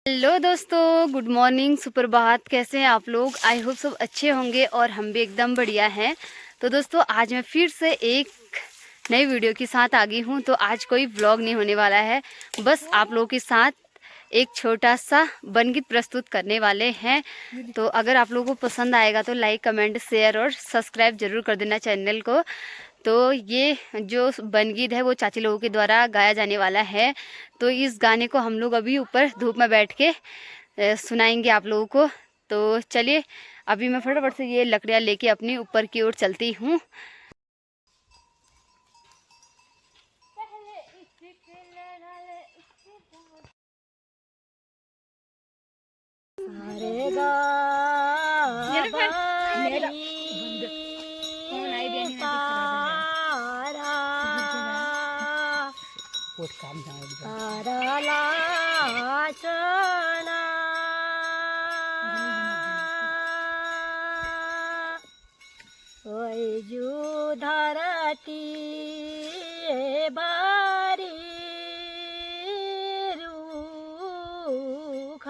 Hello दोस्तों, good morning, सुप्रभात। कैसे हैं आप लोग? आई होप सब अच्छे होंगे और हम भी एकदम बढ़िया हैं। तो दोस्तों, आज मैं फिर से एक नई वीडियो के साथ आ गई हूँ। तो आज कोई व्लॉग नहीं होने वाला है, बस आप लोगों के साथ एक छोटा सा बनगीत प्रस्तुत करने वाले हैं। तो अगर आप लोगों को पसंद आएगा तो लाइक, कमेंट, शेयर और सब्सक्राइब जरूर कर देना चैनल को। तो ये जो बनगीत है वो चाची लोगों के द्वारा गाया जाने वाला है। तो इस गाने को हम लोग अभी ऊपर धूप में बैठ के सुनाएंगे आप लोगों को। तो चलिए, अभी मैं फटाफट से ये लकड़ियाँ लेके अपनी ऊपर की ओर चलती हूँ। जो धरती बारी रूख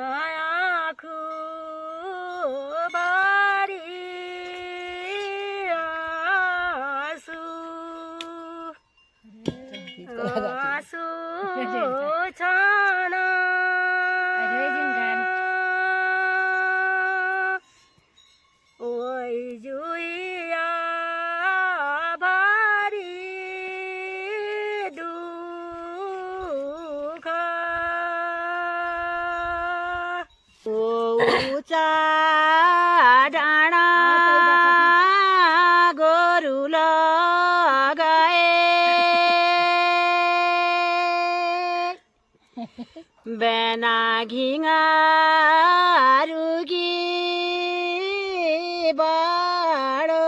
आँखु बारी आँसु आँसु छान डाँडा गोरु लगाए बेना घिङा रुगी बाडो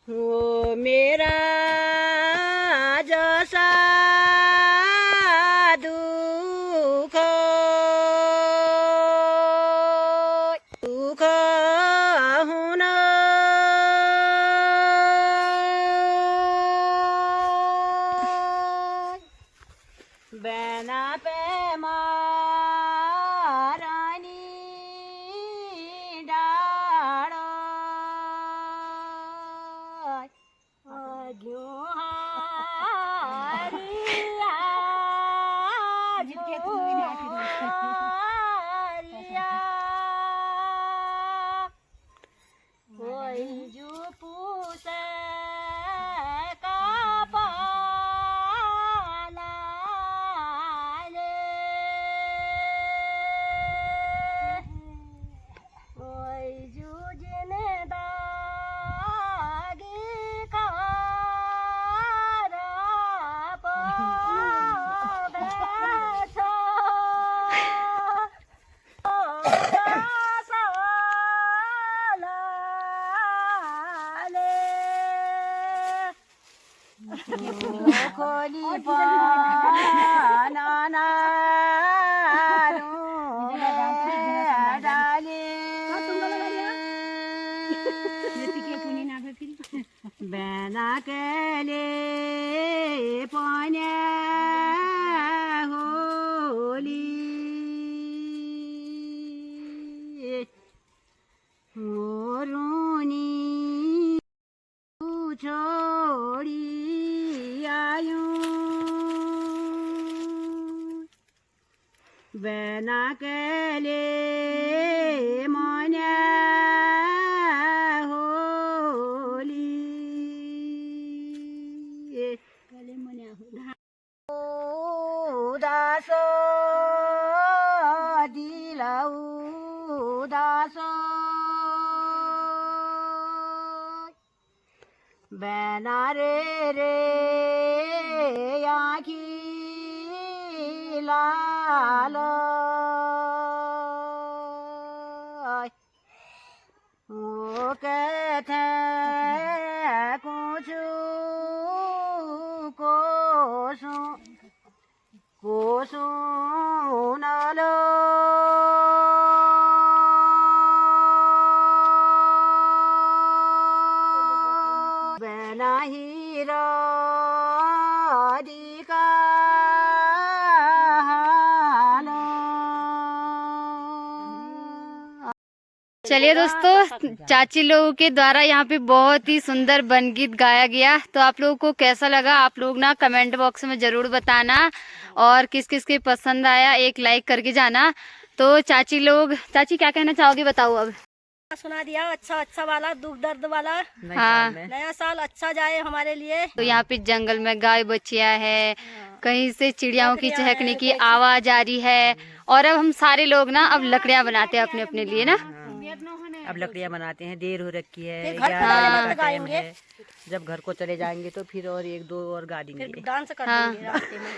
हो मेरा जसा बेना पे मारानी डाड़ो आग्यो हारिया हारिया ओइ जो पूसे का खोली पाना डाले बेना केले पाने होली मोरुनी छोड़ी बेना केले मने होली उदासो दिला उदासो बेना रे रे आँखी लाल वो कहते कुछ को सुनलो नहीं राधिका हालो। चलिए दोस्तों, चाची लोगों के द्वारा यहाँ पे बहुत ही सुंदर बनगीत गाया गया। तो आप लोगों को कैसा लगा, आप लोग ना कमेंट बॉक्स में ज़रूर बताना, और किस किस के पसंद आया एक लाइक करके जाना। तो चाची क्या कहना चाहोगे, बताओ अब। सुना दिया, अच्छा वाला दुख दर्द वाला। हाँ, नया साल अच्छा जाए हमारे लिए। तो यहाँ पे जंगल में गाय बच्चियां है, कहीं से चिड़ियाओं की चहकने की आवाज आ रही है। और अब हम सारे लोग ना अब लकड़ियां बनाते हैं अपने अपने लिए ना। अब लकड़ियाँ बनाते हैं, देर हो रखी है, फिर घर 11 का पर टाइम गाएंगे। है। जब घर को चले जाएंगे तो फिर और एक दो और गा देंगे। डांस कर देंगे रास्ते में।